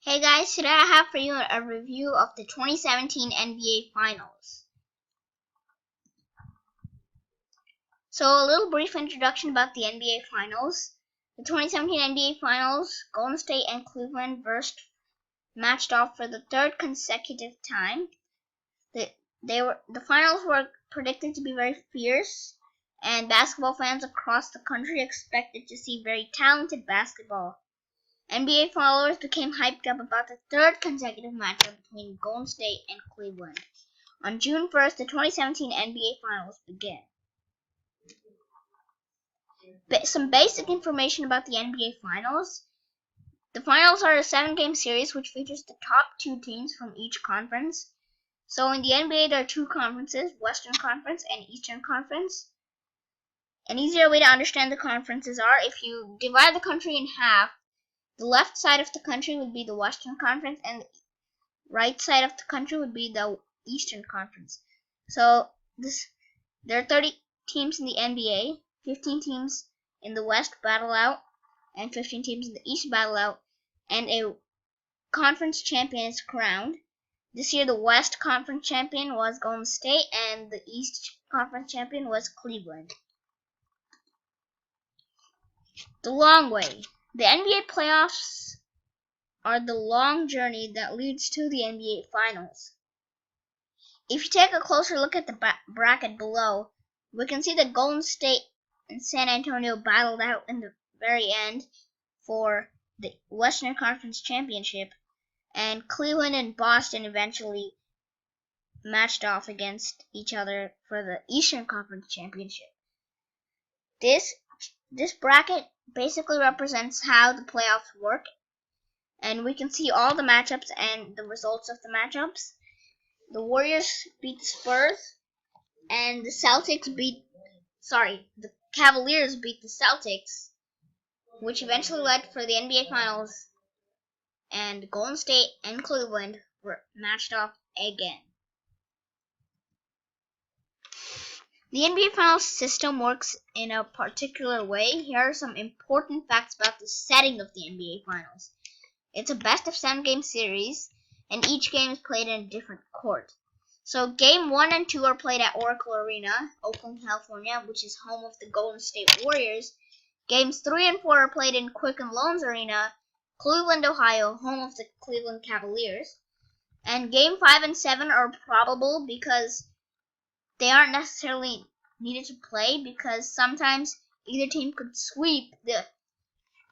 Hey guys, today I have for you a review of the 2017 NBA Finals. So a little brief introduction about the NBA Finals. The 2017 NBA Finals, Golden State and Cleveland matched off for the third consecutive time. The finals were predicted to be very fierce, and basketball fans across the country expected to see very talented basketball. NBA followers became hyped up about the third consecutive matchup between Golden State and Cleveland. On June 1st, the 2017 NBA Finals began. Some basic information about the NBA Finals. The Finals are a 7-game series which features the top 2 teams from each conference. So in the NBA, there are 2 conferences, Western Conference and Eastern Conference. An easier way to understand the conferences are if you divide the country in half, the left side of the country would be the Western Conference, and the right side of the country would be the Eastern Conference. So there are 30 teams in the NBA, 15 teams in the West battle out, and 15 teams in the East battle out, and a conference champion is crowned. This year, the West Conference champion was Golden State, and the East Conference champion was Cleveland. The long way. The NBA playoffs are the long journey that leads to the NBA Finals. If you take a closer look at the bracket below, we can see that Golden State and San Antonio battled out in the very end for the Western Conference Championship, and Cleveland and Boston eventually matched off against each other for the Eastern Conference Championship. This bracket basically represents how the playoffs work, and we can see all the matchups and the results of the matchups. The Warriors beat the Spurs, and the Cavaliers beat the Celtics, which eventually led for the NBA Finals, and Golden State and Cleveland were matched off again. The NBA Finals system works in a particular way. Here are some important facts about the setting of the NBA Finals. It's a best-of-7 game series, and each game is played in a different court. So Game 1 and 2 are played at Oracle Arena, Oakland, California, which is home of the Golden State Warriors. Games 3 and 4 are played in Quicken Loans Arena, Cleveland, Ohio, home of the Cleveland Cavaliers. And Game 5 and 7 are probable because they aren't necessarily needed to play, because sometimes either team could sweep the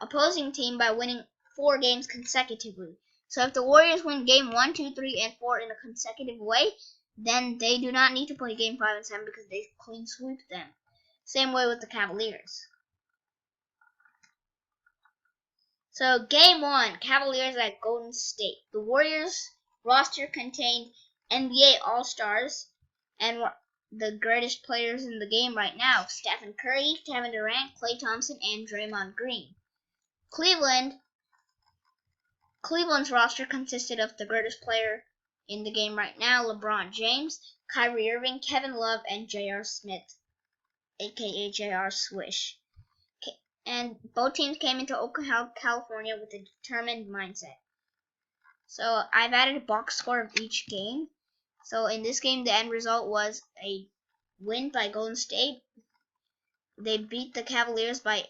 opposing team by winning 4 games consecutively. So if the Warriors win Game 1, 2, 3, and 4 in a consecutive way, then they do not need to play Game 5 and 7 because they clean sweep them. Same way with the Cavaliers. So Game 1, Cavaliers at Golden State. The Warriors roster contained NBA All-Stars and the greatest players in the game right now: Stephen Curry, Kevin Durant, Klay Thompson, and Draymond Green. Cleveland's roster consisted of the greatest player in the game right now, LeBron James, Kyrie Irving, Kevin Love, and J.R. Smith, aka J.R. Swish. And both teams came into Oakland, California with a determined mindset. So I've added a box score of each game. So in this game, the end result was a win by Golden State. They beat the Cavaliers by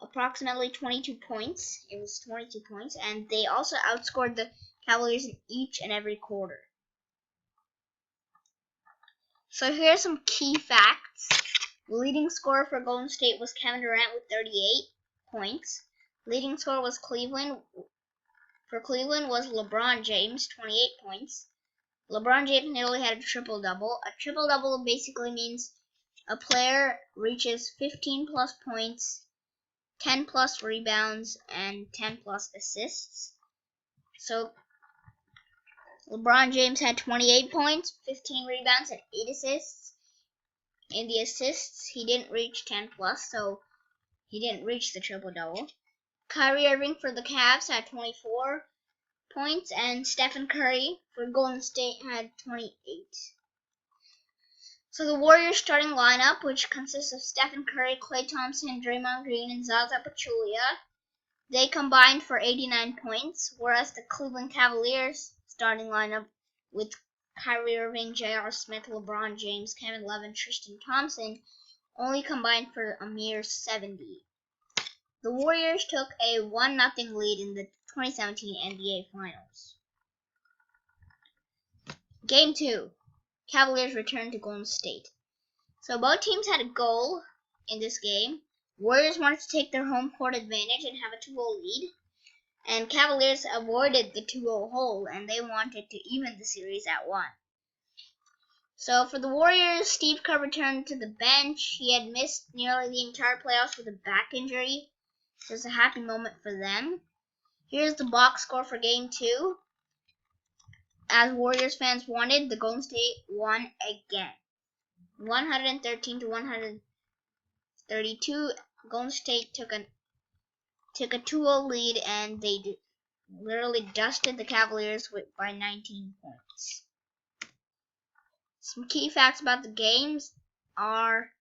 approximately 22 points. It was 22 points, and they also outscored the Cavaliers in each and every quarter. So here are some key facts. The leading scorer for Golden State was Kevin Durant with 38 points. Leading scorer was Cleveland was LeBron James, 28 points. LeBron James nearly had a triple-double. A triple-double basically means a player reaches 15 plus points, 10 plus rebounds, and 10 plus assists. So LeBron James had 28 points, 15 rebounds, and 8 assists. In the assists, he didn't reach 10 plus, so he didn't reach the triple-double. Kyrie Irving for the Cavs had 24 points, and Stephen Curry for Golden State had 28. So the Warriors starting lineup, which consists of Stephen Curry, Klay Thompson, Draymond Green, and Zaza Pachulia, They combined for 89 points, whereas the Cleveland Cavaliers starting lineup with Kyrie Irving, J.R. Smith, LeBron James, Kevin Love, and Tristan Thompson only combined for a mere 70. The Warriors took a 1-0 lead in the 2017 NBA Finals. Game 2. Cavaliers returned to Golden State. So both teams had a goal in this game. Warriors wanted to take their home court advantage and have a 2-0 lead. And Cavaliers avoided the 2-0 hole, and they wanted to even the series at 1. So for the Warriors, Steve Kerr returned to the bench. He had missed nearly the entire playoffs with a back injury. So it's a happy moment for them. Here's the box score for Game 2. As Warriors fans wanted, the Golden State won again. 113 to 132. Golden State took a 2-0 lead, and they literally dusted the Cavaliers by 19 points. Some key facts about the games are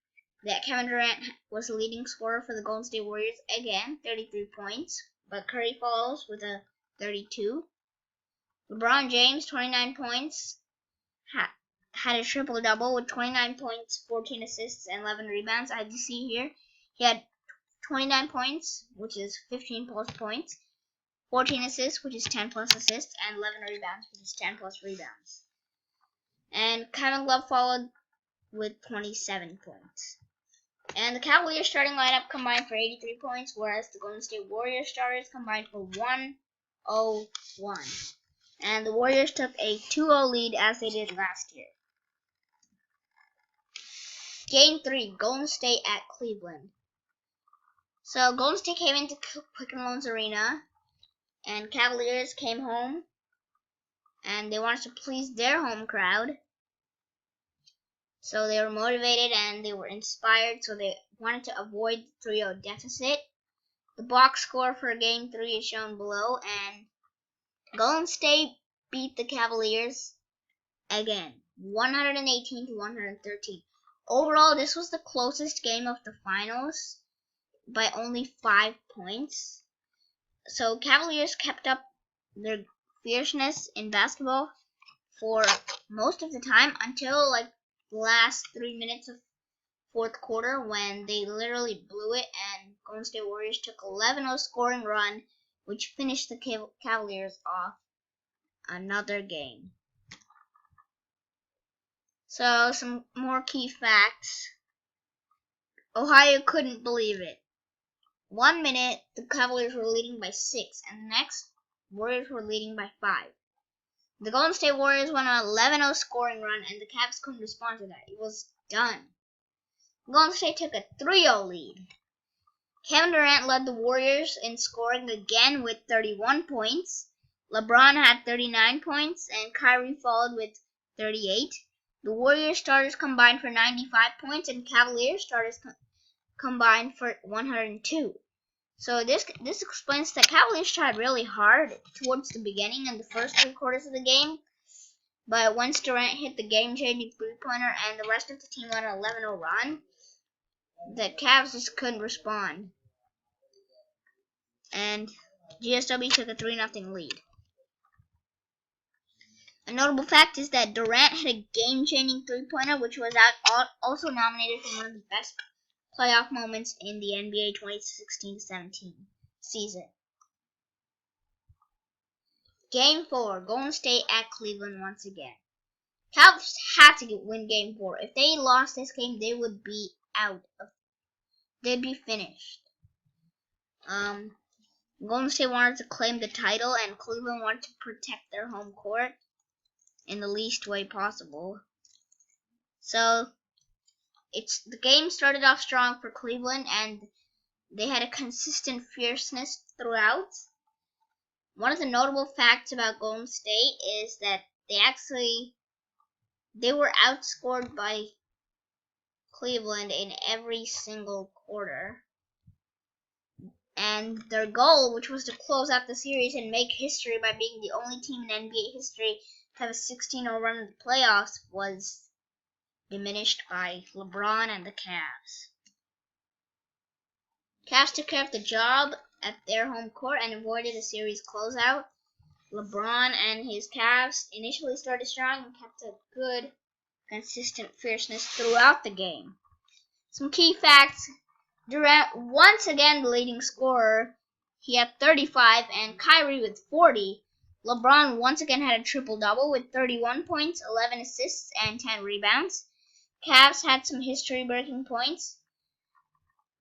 that Kevin Durant was the leading scorer for the Golden State Warriors again, 33 points, but Curry follows with a 32. LeBron James, 29 points, had a triple-double with 29 points, 14 assists, and 11 rebounds. As you see here, he had 29 points, which is 15 plus points, 14 assists, which is 10 plus assists, and 11 rebounds, which is 10 plus rebounds. And Kevin Love followed with 27 points. And the Cavaliers starting lineup combined for 83 points, whereas the Golden State Warriors starters combined for 101. And the Warriors took a 2-0 lead as they did last year. Game 3, Golden State at Cleveland. So Golden State came into Quicken Loans Arena, and Cavaliers came home, and they wanted to please their home crowd. So they were motivated and they were inspired, so they wanted to avoid the 3-0 deficit. The box score for Game 3 is shown below, and Golden State beat the Cavaliers again, 118 to 113. Overall, this was the closest game of the finals by only 5 points. So Cavaliers kept up their fierceness in basketball for most of the time until like the last 3 minutes of fourth quarter, when they literally blew it and Golden State Warriors took 11-0 scoring run, which finished the Cavaliers off another game. So some more key facts. Ohio couldn't believe it. 1 minute, the Cavaliers were leading by 6, and the next, Warriors were leading by 5. The Golden State Warriors went on an 11-0 scoring run, and the Cavs couldn't respond to that. It was done. Golden State took a 3-0 lead. Kevin Durant led the Warriors in scoring again with 31 points. LeBron had 39 points, and Kyrie followed with 38. The Warriors starters combined for 95 points, and Cavaliers starters combined for 102. So this explains that Cavaliers tried really hard towards the beginning and the first 3 quarters of the game. But once Durant hit the game-changing three-pointer and the rest of the team went on an 11-0 run, the Cavs just couldn't respond. And GSW took a 3-0 lead. A notable fact is that Durant had a game-changing three-pointer, which was also nominated for one of the best playoff moments in the NBA 2016-17 season. Game 4, Golden State at Cleveland once again. Cavs had to win Game 4. If they lost this game, they would be out. They'd be finished. Golden State wanted to claim the title, and Cleveland wanted to protect their home court in the least way possible. So the game started off strong for Cleveland, and they had a consistent fierceness throughout. One of the notable facts about Golden State is that they were outscored by Cleveland in every single quarter. And their goal, which was to close out the series and make history by being the only team in NBA history to have a 16-0 run in the playoffs, was diminished by LeBron and the Cavs. Cavs took care of the job at their home court and avoided a series closeout. LeBron and his Cavs initially started strong and kept a good, consistent fierceness throughout the game. Some key facts: Durant, once again the leading scorer, he had 35, and Kyrie with 40. LeBron once again had a triple-double with 31 points, 11 assists, and 10 rebounds. Cavs had some history-breaking points.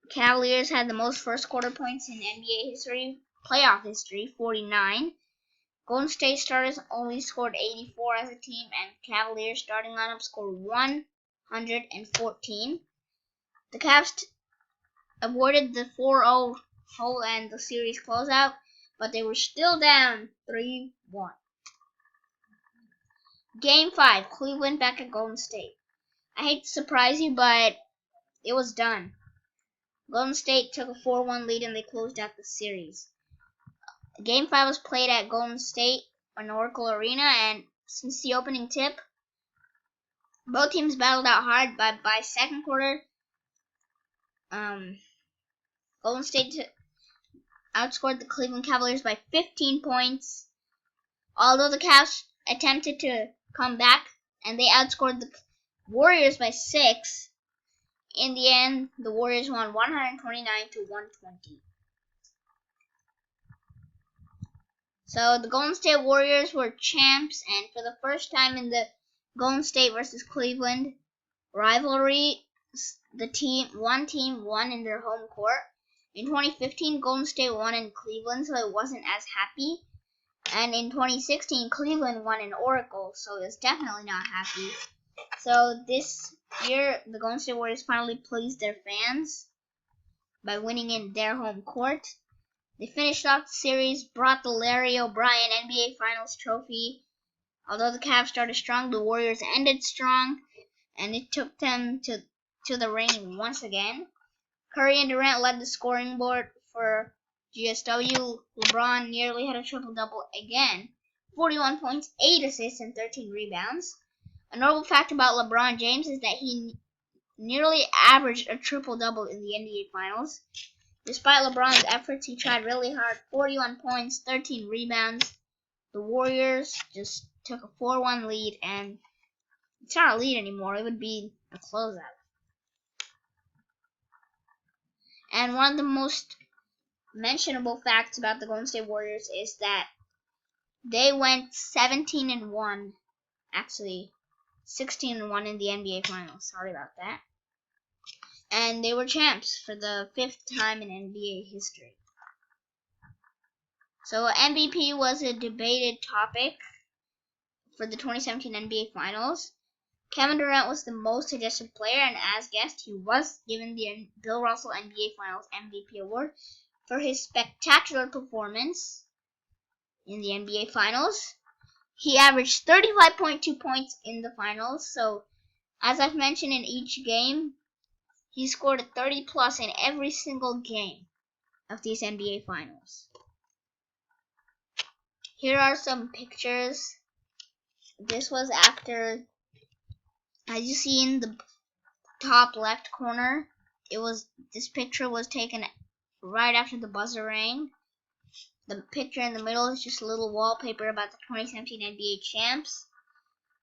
Cavaliers had the most first-quarter points in NBA history, playoff history, 49. Golden State starters only scored 84 as a team, and Cavaliers starting lineup scored 114. The Cavs avoided the 4-0 hole and the series closeout, but they were still down 3-1. Game 5, Cleveland back at Golden State. I hate to surprise you, but it was done. Golden State took a 4-1 lead and they closed out the series. Game 5 was played at Golden State on Oracle Arena, and since the opening tip, both teams battled out hard. By second quarter, Golden State outscored the Cleveland Cavaliers by 15 points. Although the Cavs attempted to come back and they outscored the Warriors by 6, in the end, the Warriors won 129-120. So the Golden State Warriors were champs, and for the first time in the Golden State versus Cleveland rivalry, one team won in their home court. In 2015, Golden State won in Cleveland, so it wasn't as happy. And in 2016, Cleveland won in Oracle, so it was definitely not happy. So this year, the Golden State Warriors finally pleased their fans by winning in their home court. They finished off the series, brought the Larry O'Brien NBA Finals trophy. Although the Cavs started strong, the Warriors ended strong, and it took them to the ring once again. Curry and Durant led the scoring board for GSW. LeBron nearly had a triple-double again, 41 points, 8 assists, and 13 rebounds. A notable fact about LeBron James is that he nearly averaged a triple-double in the NBA Finals. Despite LeBron's efforts, he tried really hard, 41 points, 13 rebounds. The Warriors just took a 4-1 lead, and it's not a lead anymore. It would be a closeout. And one of the most mentionable facts about the Golden State Warriors is that they went 17-1, actually 16-1 in the NBA Finals. Sorry about that. And they were champs for the 5th time in NBA history. So MVP was a debated topic for the 2017 NBA Finals. Kevin Durant was the most suggested player, and as guest, he was given the Bill Russell NBA Finals MVP award for his spectacular performance in the NBA Finals. He averaged 35.2 points in the finals, so as I've mentioned in each game, he scored a 30-plus in every single game of these NBA Finals. Here are some pictures. This was after, as you see in the top left corner, this picture was taken right after the buzzer rang. The picture in the middle is just a little wallpaper about the 2017 NBA champs.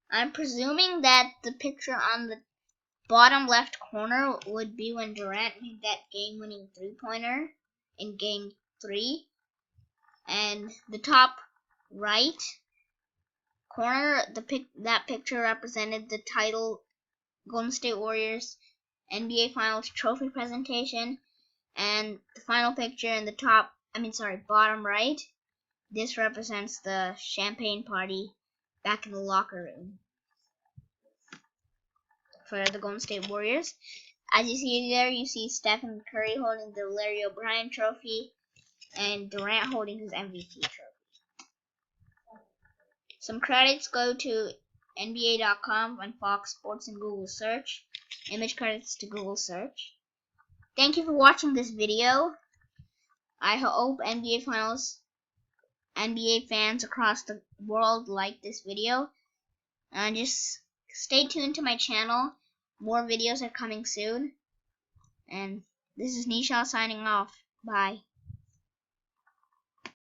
I'm presuming that the picture on the bottom left corner would be when Durant made that game-winning three-pointer in Game 3. And the top right corner, that picture represented the title Golden State Warriors NBA Finals trophy presentation. And the final picture in the bottom right, this represents the champagne party back in the locker room for the Golden State Warriors. As you see there, you see Stephen Curry holding the Larry O'Brien trophy and Durant holding his MVP trophy. Some credits go to NBA.com and Fox Sports and Google Search. Image credits to Google Search. Thank you for watching this video. I hope NBA fans across the world like this video. And just stay tuned to my channel. More videos are coming soon. And this is Nisha signing off. Bye.